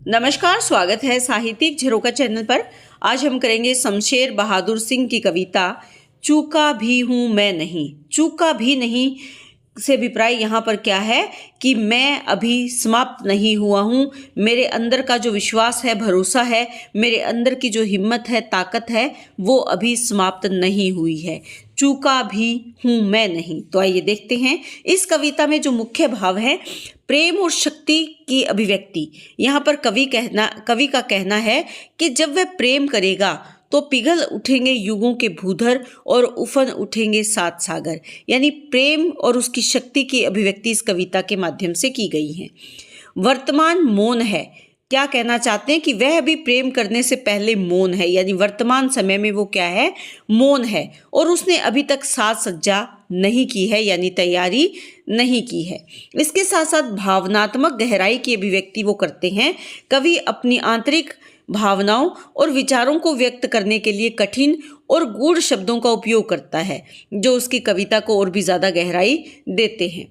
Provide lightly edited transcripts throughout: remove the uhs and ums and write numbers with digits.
नमस्कार, स्वागत है साहित्यिक झरोका चैनल पर। आज हम करेंगे शमशेर बहादुर सिंह की कविता चूका भी हूँ मैं नहीं। चूका भी नहीं से अभिप्राय यहाँ पर क्या है कि मैं अभी समाप्त नहीं हुआ हूँ। मेरे अंदर का जो विश्वास है, भरोसा है, मेरे अंदर की जो हिम्मत है, ताकत है, वो अभी समाप्त नहीं हुई है। चूका भी हूँ मैं नहीं। तो आइए देखते हैं इस कविता में जो मुख्य भाव है प्रेम और शक्ति की अभिव्यक्ति। यहाँ पर कवि का कहना है कि जब वह प्रेम करेगा तो पिघल उठेंगे युगों के भूधर और उफन उठेंगे सात सागर। यानी प्रेम और उसकी शक्ति की अभिव्यक्ति इस कविता के माध्यम से की गई है। वर्तमान मौन है। क्या कहना चाहते हैं कि वह अभी प्रेम करने से पहले मौन है, यानी वर्तमान समय में वो क्या है, मौन है, और उसने अभी तक साज सज्जा नहीं की है, यानी तैयारी नहीं की है। इसके साथ साथ भावनात्मक गहराई की अभिव्यक्ति वो करते हैं। कवि अपनी आंतरिक भावनाओं और विचारों को व्यक्त करने के लिए कठिन और गूढ़ शब्दों का उपयोग करता है, जो उसकी कविता को और भी ज्यादा गहराई देते हैं।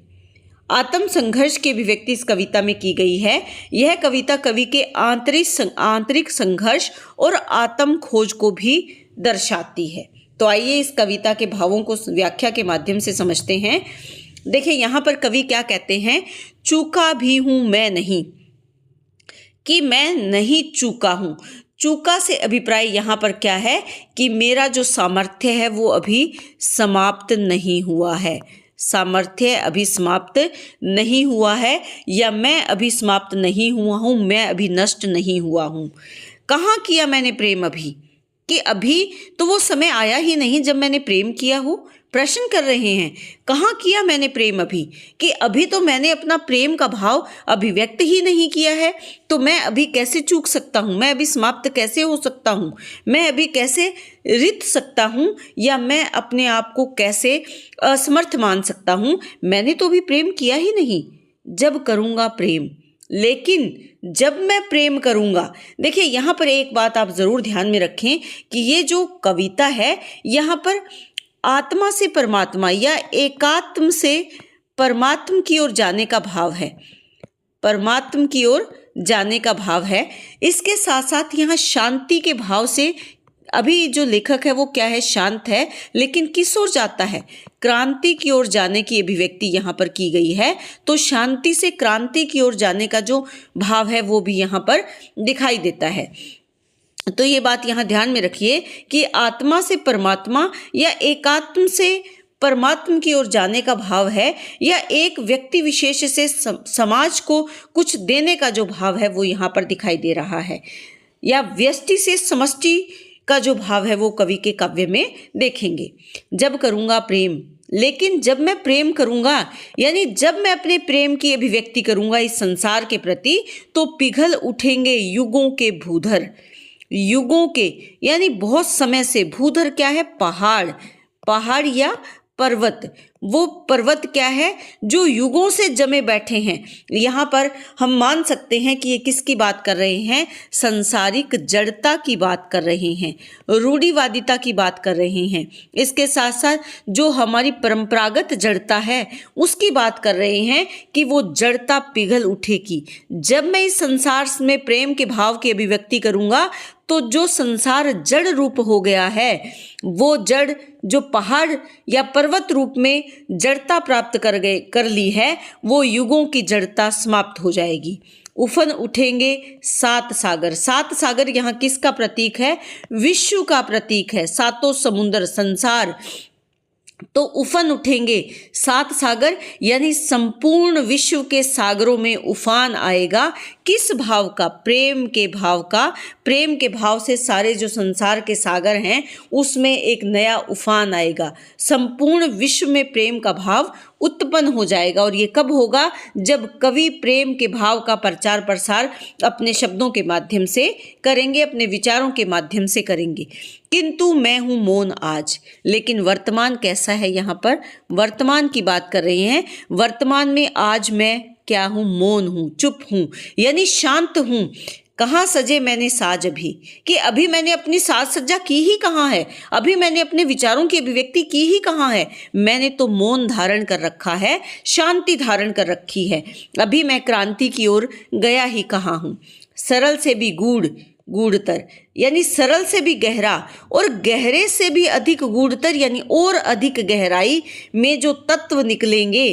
आत्म संघर्ष की अभिव्यक्ति इस कविता में की गई है। यह कविता कवि के आंतरिक संघर्ष और आत्म खोज को भी दर्शाती है। तो आइए इस कविता के भावों को व्याख्या के माध्यम से समझते हैं। देखिए यहाँ पर कवि क्या कहते हैं, चूका भी हूं मैं नहीं, कि मैं नहीं चूका हूं। चूका से अभिप्राय यहाँ पर क्या है कि मेरा जो सामर्थ्य है वो अभी समाप्त नहीं हुआ है। सामर्थ्य अभी समाप्त नहीं हुआ है, या मैं अभी समाप्त नहीं हुआ हूँ, मैं अभी नष्ट नहीं हुआ हूँ। कहाँ किया मैंने प्रेम अभी, कि अभी तो वो समय आया ही नहीं जब मैंने प्रेम किया हो। प्रश्न कर रहे हैं कहाँ किया मैंने प्रेम अभी, कि अभी तो मैंने अपना प्रेम का भाव अभिव्यक्त ही नहीं किया है। तो मैं अभी कैसे चूक सकता हूँ, मैं अभी समाप्त कैसे हो सकता हूँ, मैं अभी कैसे रित सकता हूँ, या मैं अपने आप को कैसे असमर्थ मान सकता हूँ। मैंने तो अभी प्रेम किया ही नहीं। जब करूँगा प्रेम, लेकिन जब मैं प्रेम करूंगा। देखिए यहाँ पर एक बात आप जरूर ध्यान में रखें कि ये जो कविता है यहाँ पर आत्मा से परमात्मा या एकात्म से परमात्म की ओर जाने का भाव है, परमात्म की ओर जाने का भाव है। इसके साथ साथ यहाँ शांति के भाव से, अभी जो लेखक है वो क्या है, शांत है, लेकिन किस ओर जाता है, क्रांति की ओर जाने की अभिव्यक्ति यहाँ पर की गई है। तो शांति से क्रांति की ओर जाने का जो भाव है वो भी यहाँ पर दिखाई देता है। तो ये बात यहाँ ध्यान में रखिए कि आत्मा से परमात्मा या एकात्म से परमात्म की ओर जाने का भाव है, या एक व्यक्ति विशेष से समाज को कुछ देने का जो भाव है वो यहाँ पर दिखाई दे रहा है, या व्यष्टि से समष्टि का जो भाव है वो कवि के काव्य में देखेंगे। जब करूँगा प्रेम, लेकिन जब मैं प्रेम करूँगा, यानी जब मैं अपने प्रेम की अभिव्यक्ति करूँगा इस संसार के प्रति, तो पिघल उठेंगे युगों के भूधर। युगों के यानी बहुत समय से, भूधर क्या है, पहाड़, पहाड़ या पर्वत। वो पर्वत क्या है, जो युगों से जमे बैठे हैं। यहाँ पर हम मान सकते हैं कि ये किसकी बात कर रहे हैं, संसारिक जड़ता की बात कर रहे हैं, रूढ़िवादिता की बात कर रहे हैं। इसके साथ साथ जो हमारी परंपरागत जड़ता है उसकी बात कर रहे हैं कि वो जड़ता पिघल उठेगी जब मैं इस संसार में प्रेम के भाव की अभिव्यक्ति करूँगा। तो जो संसार जड़ रूप हो गया है, वो जड़ जो पहाड़ या पर्वत रूप में जड़ता प्राप्त कर ली है, वो युगों की जड़ता समाप्त हो जाएगी। उफन उठेंगे सात सागर। सात सागर यहाँ किसका प्रतीक है, विश्व का प्रतीक है, सातों समुद्र, संसार। तो उफन उठेंगे सात सागर, यानी संपूर्ण विश्व के सागरों में उफान आएगा। किस भाव का, प्रेम के भाव का। प्रेम के भाव से सारे जो संसार के सागर हैं उसमें एक नया उफान आएगा। संपूर्ण विश्व में प्रेम का भाव उत्पन्न हो जाएगा। और ये कब होगा, जब कवि प्रेम के भाव का प्रचार प्रसार अपने शब्दों के माध्यम से करेंगे, अपने विचारों के माध्यम से करेंगे। किंतु मैं हूँ मौन आज, लेकिन वर्तमान कैसा है, यहाँ पर वर्तमान की बात कर रहे हैं। वर्तमान में आज मैं क्या हूँ, मौन हूँ, चुप हूँ, यानी शांत हूँ। कहाँ सजे मैंने साज अभी, कि अभी मैंने अपनी साज सज्जा की ही कहाँ है, अभी मैंने अपने विचारों की अभिव्यक्ति की ही कहाँ है। मैंने तो मौन धारण कर रखा है, शांति धारण कर रखी है, अभी मैं क्रांति की ओर गया ही कहाँ हूँ। सरल से भी गूढ़तर यानी सरल से भी गहरा और गहरे से भी अधिक गूढ़तर यानी और अधिक गहराई में जो तत्व निकलेंगे।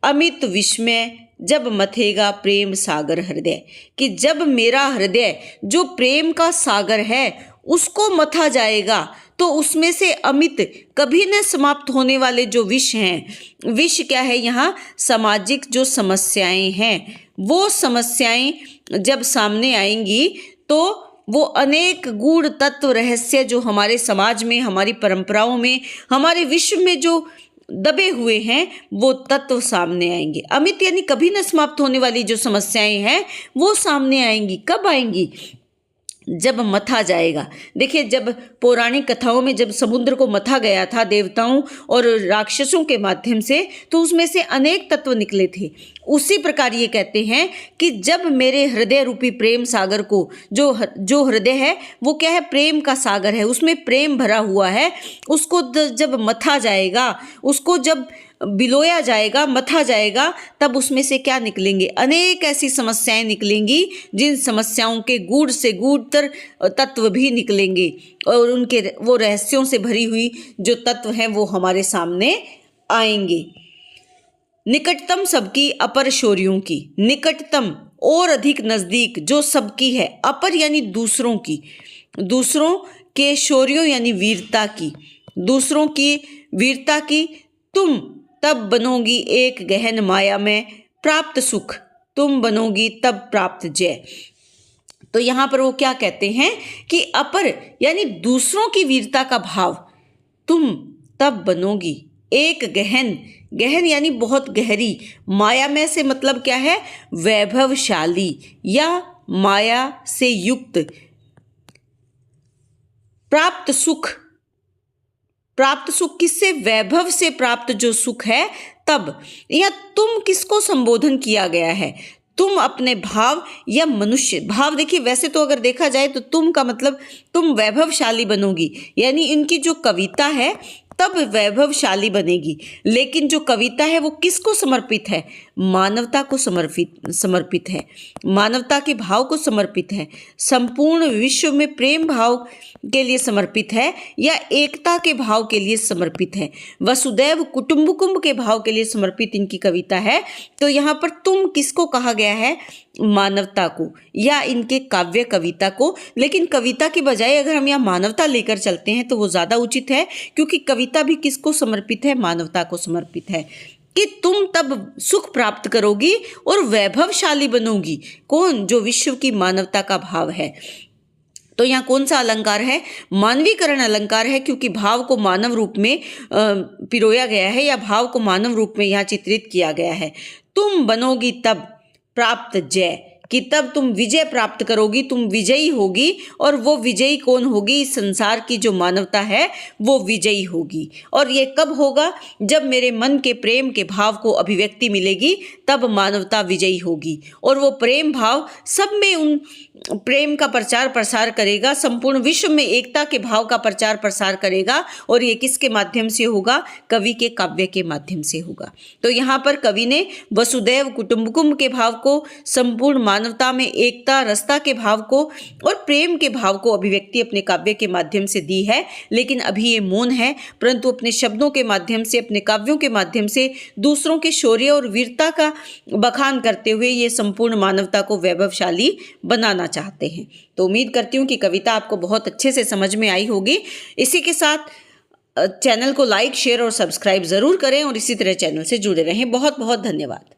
अमित विस्मय जब मथेगा प्रेम सागर हृदय, कि जब मेरा हृदय जो प्रेम का सागर है उसको मथा जाएगा तो उसमें से अमित कभी न समाप्त होने वाले जो विष हैं, विष क्या है यहाँ, सामाजिक जो समस्याएं हैं, वो समस्याएं जब सामने आएंगी तो वो अनेक गूढ़ तत्व रहस्य जो हमारे समाज में, हमारी परंपराओं में, हमारे विश्व में जो दबे हुए हैं वो तत्व सामने आएंगे। अमित यानी कभी न समाप्त होने वाली जो समस्याएं हैं वो सामने आएंगी। कब आएंगी? जब मथा जाएगा। देखिए, जब पौराणिक कथाओं में जब समुद्र को मथा गया था देवताओं और राक्षसों के माध्यम से, तो उसमें से अनेक तत्व निकले थे। उसी प्रकार ये कहते हैं कि जब मेरे हृदय रूपी प्रेम सागर को, जो हृदय है वो क्या है, प्रेम का सागर है, उसमें प्रेम भरा हुआ है, उसको जब मथा जाएगा, उसको जब बिलोया जाएगा, मथा जाएगा, तब उसमें से क्या निकलेंगे, अनेक ऐसी समस्याएं निकलेंगी जिन समस्याओं के गूढ़ से गूढ़तर तत्व भी निकलेंगे और उनके वो रहस्यों से भरी हुई जो तत्व हैं वो हमारे सामने आएंगे। निकटतम सबकी अपर शौर्यों की, निकटतम और अधिक नजदीक जो सबकी है, अपर यानी दूसरों की, दूसरों के शौर्यों यानी वीरता की, दूसरों की वीरता की, तुम तब बनोगी एक गहन माया में प्राप्त सुख, तुम बनोगी तब प्राप्त जय। तो यहाँ पर वो क्या कहते हैं कि अपर यानी दूसरों की वीरता का भाव, तुम तब बनोगी एक गहन, गहन यानी बहुत गहरी, माया में से मतलब क्या है, वैभवशाली या माया से युक्त, प्राप्त सुख, प्राप्त सुख किससे, वैभव से प्राप्त जो सुख है। तब या तुम किसको संबोधन किया गया है, तुम अपने भाव या मनुष्य भाव। देखिए, वैसे तो अगर देखा जाए तो तुम का मतलब तुम वैभवशाली बनोगी, यानी इनकी जो कविता है तब वैभवशाली बनेगी, लेकिन जो कविता है वो किसको समर्पित है, मानवता को समर्पित है, मानवता के भाव को समर्पित है, संपूर्ण विश्व में प्रेम भाव के लिए समर्पित है या एकता के भाव के लिए समर्पित है, वसुदैव कुटुंबकम के भाव के लिए समर्पित इनकी कविता है। तो यहाँ पर तुम किसको कहा गया है, मानवता को या इनके काव्य कविता को। लेकिन कविता की बजाय अगर हम यहाँ मानवता लेकर चलते हैं तो वो ज़्यादा उचित है, क्योंकि कविता भी किसको समर्पित है, मानवता को समर्पित है, कि तुम तब सुख प्राप्त करोगी और वैभवशाली बनोगी। कौन, जो विश्व की मानवता का भाव है। तो यहाँ कौन सा अलंकार है, मानवीकरण अलंकार है, क्योंकि भाव को मानव रूप में पिरोया गया है या भाव को मानव रूप में यहाँ चित्रित किया गया है। तुम बनोगी तब प्राप्त जय, कि तब तुम विजय प्राप्त करोगी, तुम विजयी होगी, और वो विजयी कौन होगी, इस संसार की जो मानवता है वो विजयी होगी। और ये कब होगा, जब मेरे मन के प्रेम के भाव को अभिव्यक्ति मिलेगी, तब मानवता विजयी होगी। और वो प्रेम भाव सब में उन प्रेम का प्रचार प्रसार करेगा, संपूर्ण विश्व में एकता के भाव का प्रचार प्रसार करेगा। और ये किसके माध्यम से होगा, कवि के काव्य के माध्यम से होगा। तो यहाँ पर कवि ने वसुदैव कुटुंबकम के भाव को, संपूर्ण मानवता में एकता रसता के भाव को और प्रेम के भाव को अभिव्यक्ति अपने काव्य के माध्यम से दी है। लेकिन अभी ये मौन है, परंतु अपने शब्दों के माध्यम से, अपने काव्यों के माध्यम से दूसरों के शौर्य और वीरता का बखान करते हुए ये संपूर्ण मानवता को वैभवशाली बनाना चाहते हैं। तो उम्मीद करती हूँ कि कविता आपको बहुत अच्छे से समझ में आई होगी। इसी के साथ चैनल को लाइक, शेयर और सब्सक्राइब जरूर करें और इसी तरह चैनल से जुड़े रहें। बहुत बहुत धन्यवाद।